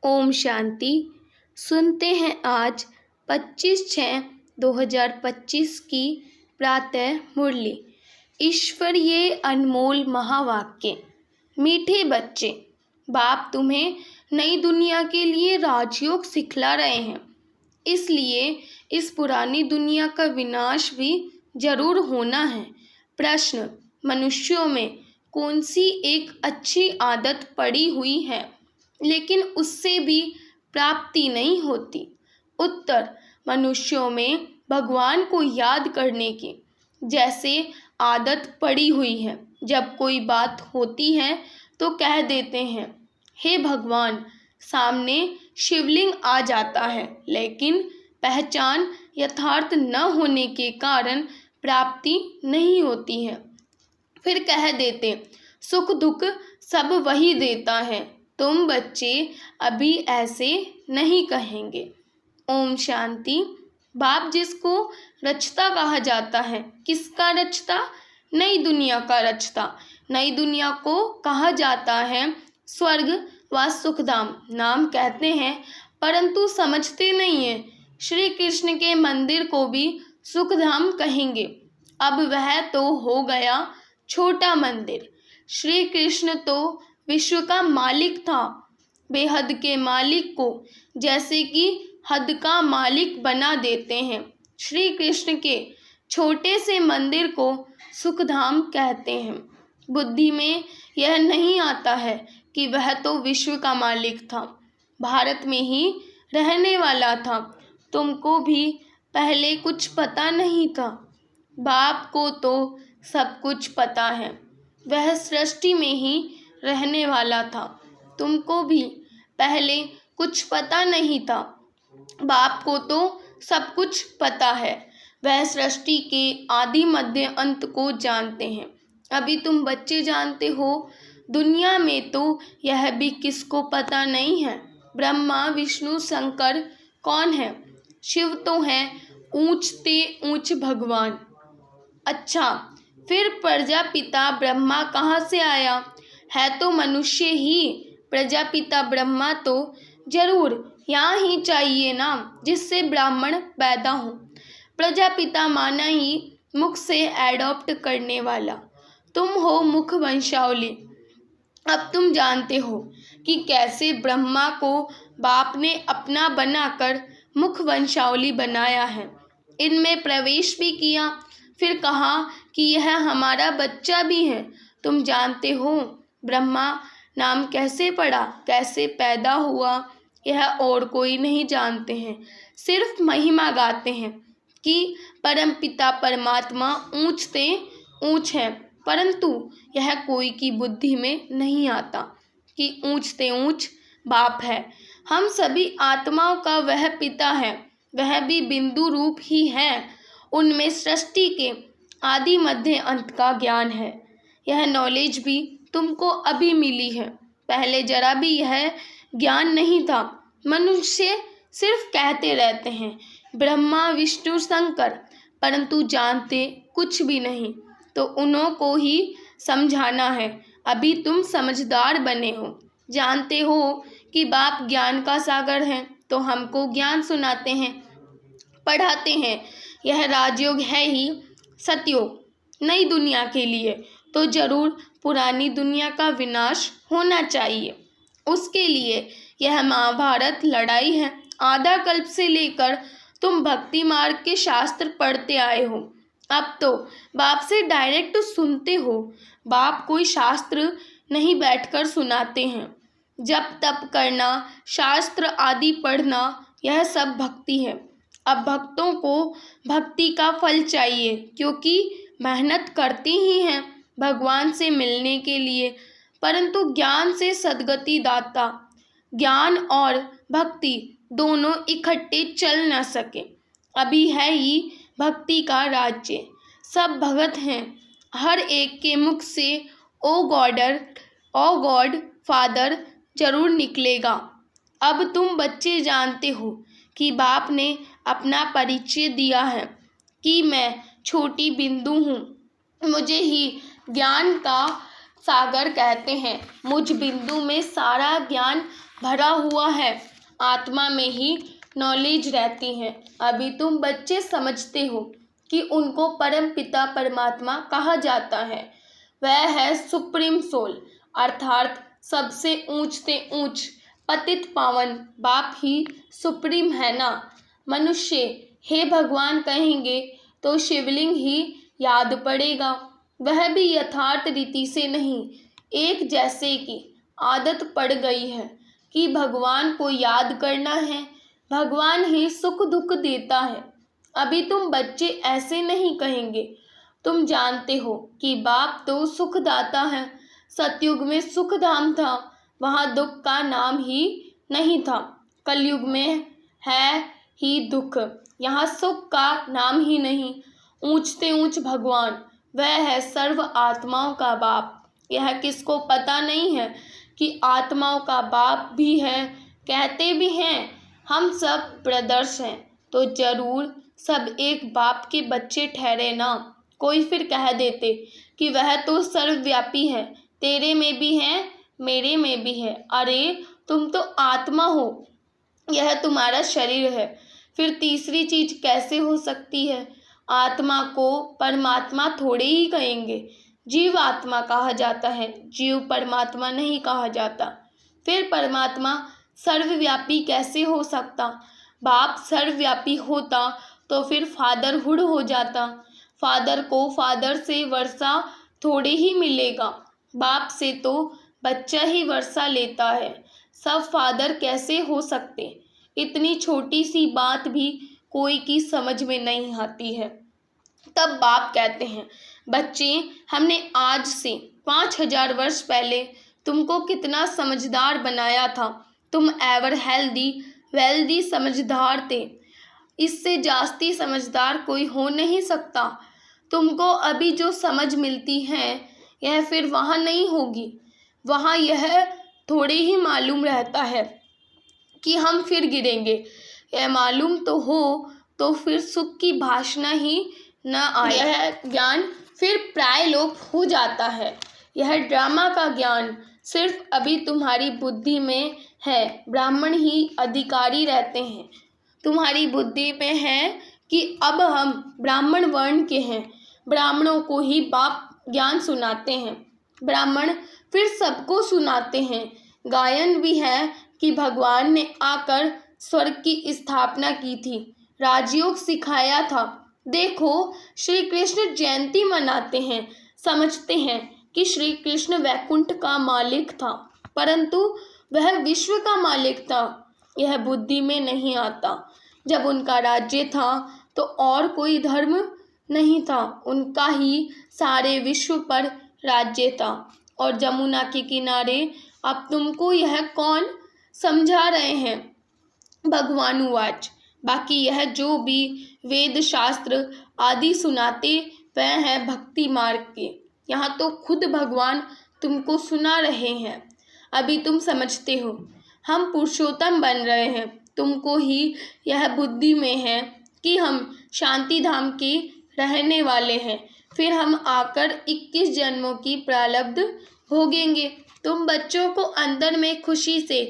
ओम शांति। सुनते हैं आज 25/6/2025 की प्रातः मुरली। ईश्वरीय अनमोल महावाक्य। मीठे बच्चे, बाप तुम्हें नई दुनिया के लिए राजयोग सिखला रहे हैं, इसलिए इस पुरानी दुनिया का विनाश भी जरूर होना है। प्रश्न: मनुष्यों में कौन सी एक अच्छी आदत पड़ी हुई है लेकिन उससे भी प्राप्ति नहीं होती? उत्तर: मनुष्यों में भगवान को याद करने की जैसे आदत पड़ी हुई है। जब कोई बात होती है तो कह देते हैं, हे भगवान। सामने शिवलिंग आ जाता है, लेकिन पहचान यथार्थ न होने के कारण प्राप्ति नहीं होती है। फिर कह देते, सुख दुख सब वही देता है। तुम बच्चे अभी ऐसे नहीं कहेंगे। ओम शांति। बाप जिसको रचता कहा जाता है, किसका रचता? नई दुनिया का रचता। नई दुनिया को कहा जाता है स्वर्ग व सुखधाम। नाम कहते हैं परंतु समझते नहीं है। श्री कृष्ण के मंदिर को भी सुखधाम कहेंगे। अब वह तो हो गया छोटा मंदिर। श्री कृष्ण तो विश्व का मालिक था। बेहद के मालिक को जैसे कि हद का मालिक बना देते हैं। श्री कृष्ण के छोटे से मंदिर को सुखधाम कहते हैं। बुद्धि में यह नहीं आता है कि वह तो विश्व का मालिक था, भारत में ही रहने वाला था। तुमको भी पहले कुछ पता नहीं था। बाप को तो सब कुछ पता है। वह सृष्टि में ही रहने वाला था। तुमको भी पहले कुछ पता नहीं था। बाप को तो सब कुछ पता है। वह सृष्टि के आदि मध्य अंत को जानते हैं। अभी तुम बच्चे जानते हो। दुनिया में तो यह भी किसको पता नहीं है। ब्रह्मा विष्णु शंकर कौन है? शिव तो है ऊंचते ऊंच भगवान। अच्छा, फिर प्रजापिता ब्रह्मा कहाँ से आया? है तो मनुष्य ही। प्रजापिता ब्रह्मा तो जरूर यहाँ ही चाहिए ना, जिससे ब्राह्मण पैदा हो। प्रजापिता माना ही मुख से एडॉप्ट करने वाला। तुम हो मुख वंशावली। अब तुम जानते हो कि कैसे ब्रह्मा को बाप ने अपना बनाकर मुख वंशावली बनाया है। इनमें प्रवेश भी किया, फिर कहा कि यह हमारा बच्चा भी है। तुम जानते हो ब्रह्मा नाम कैसे पड़ा, कैसे पैदा हुआ, यह और कोई नहीं जानते हैं। सिर्फ महिमा गाते हैं कि परमपिता परमात्मा ऊंचते ऊंच है, परंतु यह कोई की बुद्धि में नहीं आता कि ऊंचते ऊंच बाप है। हम सभी आत्माओं का वह पिता है, वह भी बिंदु रूप ही है। उनमें सृष्टि के आदि मध्य अंत का ज्ञान है। यह नॉलेज भी तुमको अभी मिली है। पहले जरा भी यह ज्ञान नहीं था। मनुष्य सिर्फ कहते रहते हैं ब्रह्मा विष्णु शंकर, परंतु जानते कुछ भी नहीं। तो उन्हों को ही समझाना है। अभी तुम समझदार बने हो, जानते हो कि बाप ज्ञान का सागर है, तो हमको ज्ञान सुनाते हैं, पढ़ाते हैं। यह राजयोग है ही सतयोग। नई दुनिया के लिए तो जरूर पुरानी दुनिया का विनाश होना चाहिए। उसके लिए यह महाभारत लड़ाई है। आधा कल्प से लेकर तुम भक्ति मार्ग के शास्त्र पढ़ते आए हो। अब तो बाप से डायरेक्ट सुनते हो। बाप कोई शास्त्र नहीं बैठकर सुनाते हैं। जप तप करना, शास्त्र आदि पढ़ना, यह सब भक्ति है। अब भक्तों को भक्ति का फल चाहिए, क्योंकि मेहनत करते ही हैं भगवान से मिलने के लिए, परंतु ज्ञान से सद्गति दाता। ज्ञान और भक्ति दोनों इकट्ठे चल न सके। अभी है ही भक्ति का राज्य। सब भगत हैं। हर एक के मुख से ओ गॉड फादर जरूर निकलेगा। अब तुम बच्चे जानते हो कि बाप ने अपना परिचय दिया है कि मैं छोटी बिंदु हूँ। मुझे ही ज्ञान का सागर कहते हैं, मुझ बिंदु में सारा ज्ञान भरा हुआ है, आत्मा में ही नॉलेज रहती है। अभी तुम बच्चे समझते हो कि उनको परम पिता परमात्मा कहा जाता है। वह है सुप्रीम सोल, अर्थात सबसे ऊंच से ऊंच पतित पावन बाप ही सुप्रीम है ना। मनुष्य हे भगवान कहेंगे तो शिवलिंग ही याद पड़ेगा, वह भी यथार्थ रीति से नहीं, एक जैसे की आदत पड़ गई है कि भगवान को याद करना है। भगवान ही सुख दुख देता है। अभी तुम बच्चे ऐसे नहीं कहेंगे, तुम जानते हो कि बाप तो सुखदाता है। सतयुग में सुख धाम था, वहाँ दुख का नाम ही नहीं था। कलयुग में है ही दुख, यहाँ सुख का नाम ही नहीं। ऊंच से ऊंच भगवान, वह है सर्व आत्माओं का बाप। यह किसको पता नहीं है कि आत्माओं का बाप भी है, कहते भी हैं हम सब ब्रदर्स हैं, तो जरूर सब एक बाप के बच्चे ठहरे ना। कोई फिर कह देते कि वह तो सर्वव्यापी है, तेरे में भी है मेरे में भी है। अरे तुम तो आत्मा हो, यह तुम्हारा शरीर है, फिर तीसरी चीज कैसे हो सकती है। आत्मा को परमात्मा थोड़े ही कहेंगे, जीव आत्मा कहा जाता है, जीव परमात्मा नहीं कहा जाता। फिर परमात्मा सर्वव्यापी कैसे हो सकता। बाप सर्वव्यापी होता तो फिर फादरहुड हो जाता। फादर को फादर से वर्षा थोड़े ही मिलेगा, बाप से तो बच्चा ही वर्षा लेता है। सब फादर कैसे हो सकते। इतनी छोटी सी बात भी कोई की समझ में नहीं आती है। तब बाप कहते हैं, बच्चे हमने आज से 5000 वर्ष पहले तुमको कितना समझदार बनाया था। तुम एवर हेल्दी वेल्दी समझदार थे, इससे जास्ती समझदार कोई हो नहीं सकता। तुमको अभी जो समझ मिलती है यह फिर वहाँ नहीं होगी। वहाँ यह थोड़े ही मालूम रहता है कि हम फिर गिरेंगे। यह मालूम तो हो तो फिर सुख की भाषणा ही न आए। यह ज्ञान फिर प्रायलोप हो जाता है। यह ड्रामा का ज्ञान सिर्फ अभी तुम्हारी बुद्धि में है। ब्राह्मण ही अधिकारी रहते हैं। तुम्हारी बुद्धि में है कि अब हम ब्राह्मण वर्ण के हैं, ब्राह्मणों को ही बाप ज्ञान सुनाते हैं। ब्राह्मण फिर सबको सुनाते हैं। गायन भी है कि भगवान ने आकर स्वर्ग की स्थापना की थी, राजयोग सिखाया था। देखो श्री कृष्ण जयंती मनाते हैं, समझते हैं कि श्री कृष्ण वैकुंठ का मालिक था, परंतु वह विश्व का मालिक था। यह बुद्धि में नहीं आता। जब उनका राज्य था तो और कोई धर्म नहीं था, उनका ही सारे विश्व पर राज्य था। और जमुना के किनारे अब तुमको यह कौन समझा रहे हैं। भगवानुवाच, बाकी यह जो भी वेद शास्त्र आदि सुनाते वह है भक्ति मार्ग के। यहाँ तो खुद भगवान तुमको सुना रहे हैं। अभी तुम समझते हो हम पुरुषोत्तम बन रहे हैं। तुमको ही यह बुद्धि में है कि हम शांति धाम के रहने वाले हैं, फिर हम आकर 21 जन्मों की प्रारब्ध भोगेंगे। तुम बच्चों को अंदर में खुशी से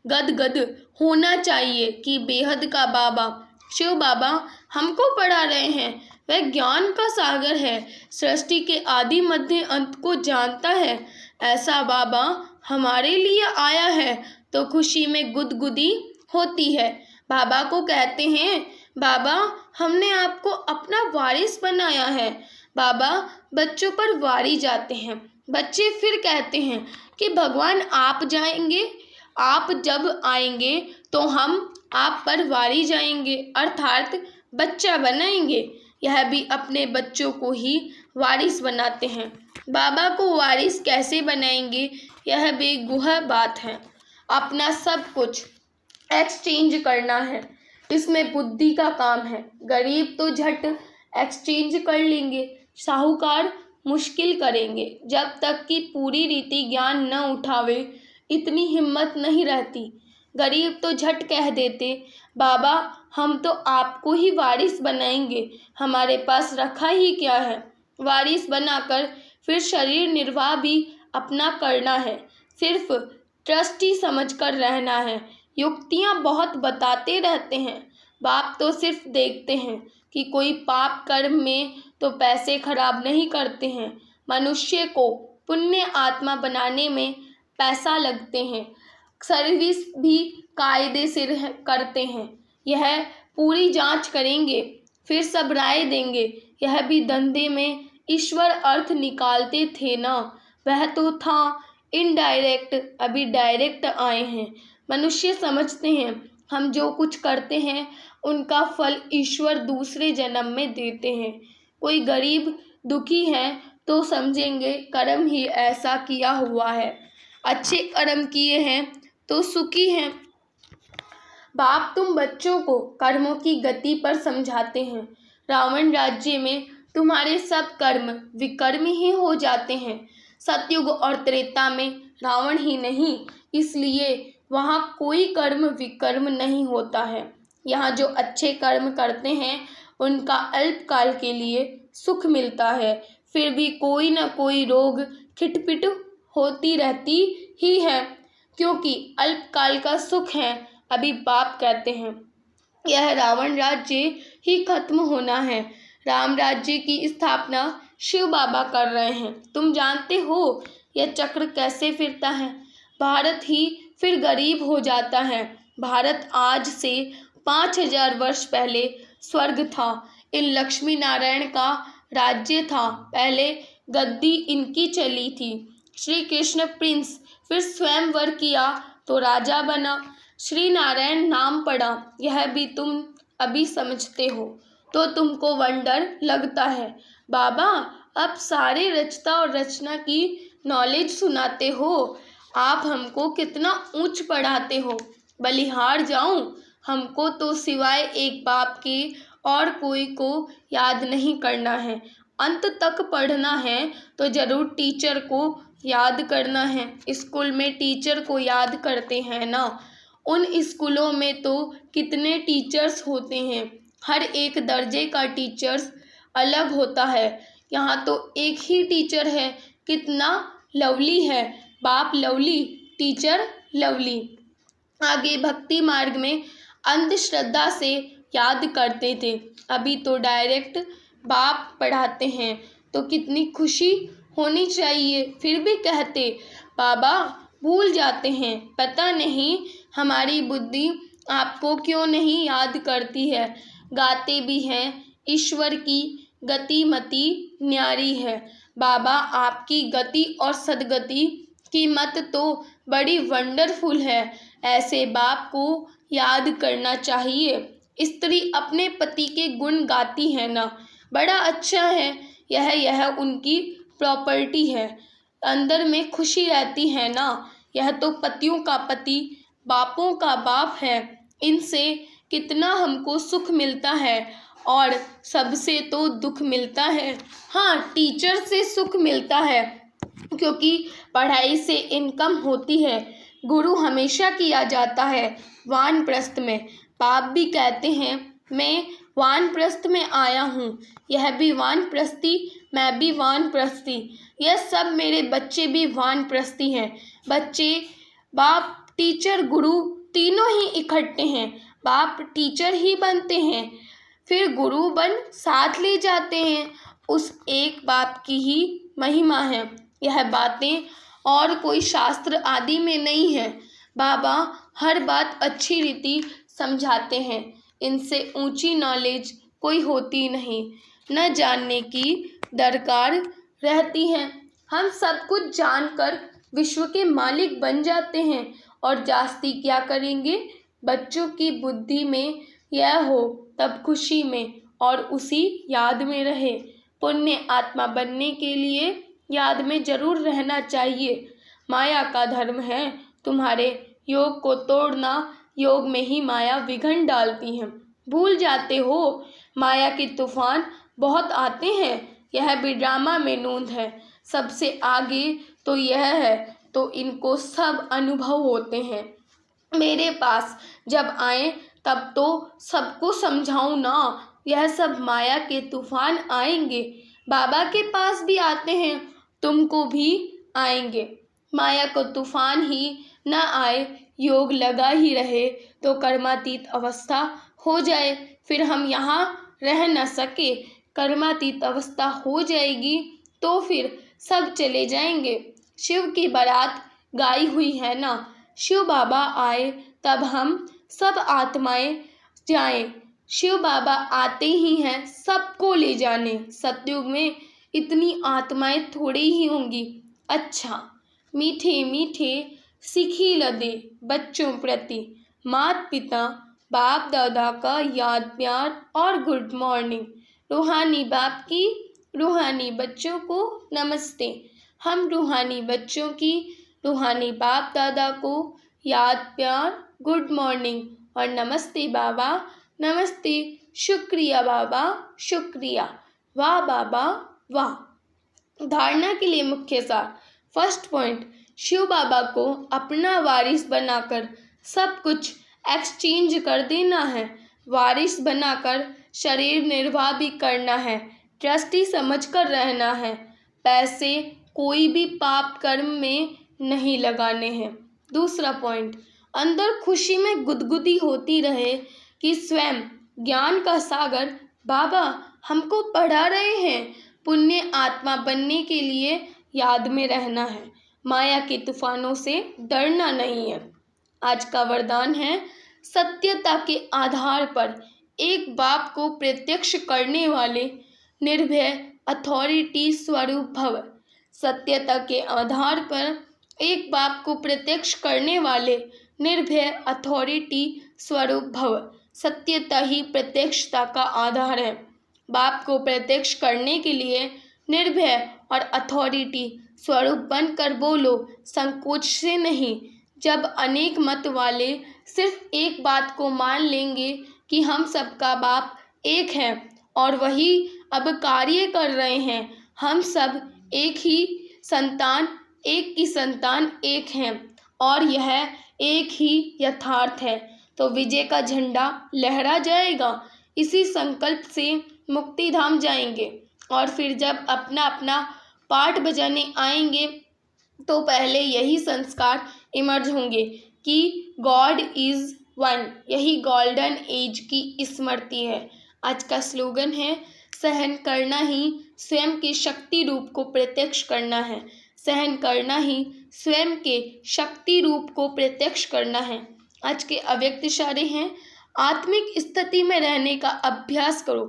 गदगद होना चाहिए कि बेहद का बाबा शिव बाबा हमको पढ़ा रहे हैं। वह ज्ञान का सागर है, सृष्टि के आदि मध्य अंत को जानता है। ऐसा बाबा हमारे लिए आया है तो खुशी में गुदगुदी होती है। बाबा को कहते हैं, बाबा हमने आपको अपना वारिस बनाया है। बाबा बच्चों पर वारी जाते हैं। बच्चे फिर कहते हैं कि भगवान आप जाएंगे, आप जब आएंगे तो हम आप पर वारी जाएंगे, अर्थात बच्चा बनाएंगे। यह भी अपने बच्चों को ही वारिस बनाते हैं। बाबा को वारिस कैसे बनाएंगे, यह बेगुहा बात है। अपना सब कुछ एक्सचेंज करना है, इसमें बुद्धि का काम है। गरीब तो झट एक्सचेंज कर लेंगे, साहूकार मुश्किल करेंगे। जब तक कि पूरी रीति ज्ञान न उठावे इतनी हिम्मत नहीं रहती। गरीब तो झट कह देते, बाबा हम तो आपको ही वारिस बनाएंगे, हमारे पास रखा ही क्या है। वारिस बनाकर फिर शरीर निर्वाह भी अपना करना है, सिर्फ ट्रस्टी समझकर रहना है। युक्तियाँ बहुत बताते रहते हैं, बाप तो सिर्फ देखते हैं कि कोई पाप कर्म में तो पैसे खराब नहीं करते हैं। मनुष्य को पुण्य आत्मा बनाने में पैसा लगते हैं, सर्विस भी कायदे से करते हैं। यह पूरी जांच करेंगे, फिर सब राय देंगे। यह भी धंधे में ईश्वर अर्थ निकालते थे ना, वह तो था इनडायरेक्ट, अभी डायरेक्ट आए हैं। मनुष्य समझते हैं हम जो कुछ करते हैं उनका फल ईश्वर दूसरे जन्म में देते हैं। कोई गरीब दुखी है तो समझेंगे कर्म ही ऐसा किया हुआ है, अच्छे कर्म किए हैं तो सुखी हैं। बाप तुम बच्चों को कर्मों की गति पर समझाते हैं। रावण राज्य में तुम्हारे सब कर्म विकर्म ही हो जाते हैं। सतयुग और त्रेता में रावण ही नहीं, इसलिए वहाँ कोई कर्म विकर्म नहीं होता है। यहाँ जो अच्छे कर्म करते हैं उनका अल्पकाल के लिए सुख मिलता है, फिर भी कोई न कोई रोग खिटपिट होती रहती ही है, क्योंकि अल्पकाल का सुख है। अभी बाप कहते हैं यह रावण राज्य ही खत्म होना है, राम राज्य की स्थापना शिव बाबा कर रहे हैं। तुम जानते हो यह चक्र कैसे फिरता है? भारत ही फिर गरीब हो जाता है। भारत आज से 5000 वर्ष पहले स्वर्ग था, इन लक्ष्मी नारायण का राज्य था। पहले गद्दी इनकी चली थी। श्री कृष्ण प्रिंस, फिर स्वयंवर किया तो राजा बना, श्री नारायण नाम पड़ा। यह भी तुम अभी समझते हो तो तुमको वंडर लगता है। बाबा अब सारे रचता और रचना की नॉलेज सुनाते हो, आप हमको कितना ऊंच पढ़ाते हो। बलिहार जाऊं, हमको तो सिवाय एक बाप के और कोई को याद नहीं करना है। अंत तक पढ़ना है तो ज़रूर टीचर को याद करना है। स्कूल में टीचर को याद करते हैं ना, उन स्कूलों में तो कितने टीचर्स होते हैं, हर एक दर्जे का टीचर्स अलग होता है। यहाँ तो एक ही टीचर है, कितना लवली है। बाप लवली, टीचर लवली। आगे भक्ति मार्ग में अंधश्रद्धा से याद करते थे, अभी तो डायरेक्ट बाप पढ़ाते हैं, तो कितनी खुशी होनी चाहिए। फिर भी कहते बाबा भूल जाते हैं, पता नहीं हमारी बुद्धि आपको क्यों नहीं याद करती है। गाते भी हैं ईश्वर की गतिमति न्यारी है। बाबा आपकी गति और सदगति की मत तो बड़ी वंडरफुल है, ऐसे बाप को याद करना चाहिए। स्त्री अपने पति के गुण गाती है ना, बड़ा अच्छा है। यह उनकी प्रॉपर्टी है, अंदर में खुशी रहती है ना। यह तो पतियों का पति, बापों का बाप है। इनसे कितना हमको सुख मिलता है और सबसे तो दुख मिलता है। हाँ, टीचर से सुख मिलता है क्योंकि पढ़ाई से इनकम होती है। गुरु हमेशा किया जाता है वानप्रस्थ में। बाप भी कहते हैं मैं वानप्रस्थ में आया हूँ, यह भी वानप्रस्थी, मैं भी वानप्रस्थी। यह सब मेरे बच्चे भी वानप्रस्थी हैं। बच्चे, बाप, टीचर, गुरु तीनों ही इकट्ठे हैं। बाप टीचर ही बनते हैं, फिर गुरु बन साथ ले जाते हैं। उस एक बाप की ही महिमा है। यह बातें और कोई शास्त्र आदि में नहीं है। बाबा हर बात अच्छी रीति समझाते हैं, इनसे ऊंची नॉलेज कोई होती नहीं, न जानने की दरकार रहती है। हम सब कुछ जानकर विश्व के मालिक बन जाते हैं और जास्ती क्या करेंगे। बच्चों की बुद्धि में यह हो तब खुशी में और उसी याद में रहे। पुण्य आत्मा बनने के लिए याद में जरूर रहना चाहिए। माया का धर्म है तुम्हारे योग को तोड़ना, योग में ही माया विघन डालती है। भूल जाते हो माया के तूफान बहुत आते हैं, यह भी ड्रामा में नूंद है। सबसे आगे तो यह है, तो इनको सब अनुभव होते हैं। मेरे पास जब आए तब तो सबको समझाऊं ना, यह सब माया के तूफान आएंगे। बाबा के पास भी आते हैं, तुमको भी आएंगे। माया को तूफान ही न आए, योग लगा ही रहे तो कर्मातीत अवस्था हो जाए, फिर हम यहाँ रह न सके। कर्मातीत अवस्था हो जाएगी तो फिर सब चले जाएंगे। शिव की बारात गाई हुई है ना, शिव बाबा आए तब हम सब आत्माएं जाएं। शिव बाबा आते ही हैं सबको ले जाने। सतयुग में इतनी आत्माएं थोड़ी ही होंगी। अच्छा, मीठे मीठे सिखी लदे बच्चों प्रति माता पिता बाप दादा का याद प्यार और गुड मॉर्निंग। रूहानी बाप की रूहानी बच्चों को नमस्ते। हम रूहानी बच्चों की रूहानी बाप दादा को याद प्यार गुड मॉर्निंग और नमस्ते बाबा, नमस्ते, शुक्रिया बाबा, शुक्रिया, वाह बाबा वाह। धारणा के लिए मुख्य सार। फर्स्ट पॉइंट, शिव बाबा को अपना वारिस बनाकर सब कुछ एक्सचेंज कर देना है। वारिस बनाकर शरीर निर्वाह भी करना है। ट्रस्टी समझकर रहना है। पैसे कोई भी पाप कर्म में नहीं लगाने हैं। दूसरा पॉइंट, अंदर खुशी में गुदगुदी होती रहे कि स्वयं ज्ञान का सागर बाबा हमको पढ़ा रहे हैं। पुण्य आत्मा बनने के लिए याद में रहना है। माया के तूफानों से डरना नहीं है। आज का वरदान है, सत्यता के आधार पर एक बाप को प्रत्यक्ष करने वाले निर्भय अथॉरिटी स्वरूप भव। सत्यता के आधार पर एक बाप को प्रत्यक्ष करने वाले निर्भय अथॉरिटी स्वरूप भव। सत्यता ही प्रत्यक्षता का आधार है। बाप को प्रत्यक्ष करने के लिए निर्भय और अथॉरिटी स्वरूप बनकर बोलो, संकोच से नहीं। जब अनेक मत वाले सिर्फ एक बात को मान लेंगे कि हम सबका बाप एक है और वही अब कार्य कर रहे हैं, हम सब एक ही संतान, एक की संतान एक हैं और यह एक ही यथार्थ है, तो विजय का झंडा लहरा जाएगा। इसी संकल्प से मुक्तिधाम जाएंगे और फिर जब अपना अपना पाठ बजाने आएंगे तो पहले यही संस्कार इमर्ज होंगे कि गॉड इज वन। यही गोल्डन एज की स्मृति है। आज का स्लोगन है, सहन करना ही स्वयं के शक्ति रूप को प्रत्यक्ष करना है। सहन करना ही स्वयं के शक्ति रूप को प्रत्यक्ष करना है। आज के अव्यक्त इशारे हैं, आत्मिक स्थिति में रहने का अभ्यास करो,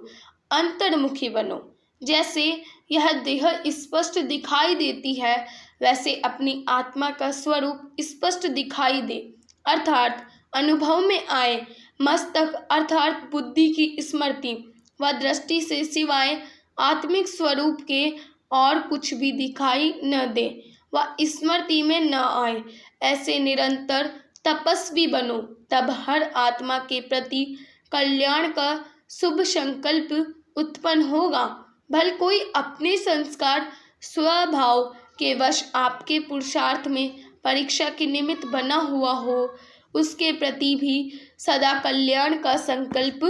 अंतर्मुखी बनो। जैसे यह देह स्पष्ट दिखाई देती है, वैसे अपनी आत्मा का स्वरूप स्पष्ट दिखाई दे, अर्थात अनुभव में आए। मस्तक अर्थात बुद्धि की स्मृति व दृष्टि से सिवाय आत्मिक स्वरूप के और कुछ भी दिखाई न दे व स्मृति में न आए। ऐसे निरंतर तपस्वी बनो, तब हर आत्मा के प्रति कल्याण का शुभ संकल्प उत्पन्न होगा। भले कोई अपने संस्कार स्वभाव के वश आपके पुरुषार्थ में परीक्षा के निमित्त बना हुआ हो, उसके प्रति भी सदा कल्याण का संकल्प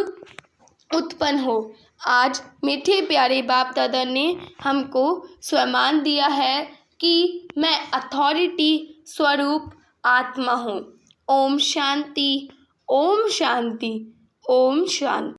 उत्पन्न हो। आज मीठे प्यारे बाप दादा ने हमको स्वमान दिया है कि मैं अथॉरिटी स्वरूप आत्मा हूँ। ओम शांति, ओम शांति, ओम शांति।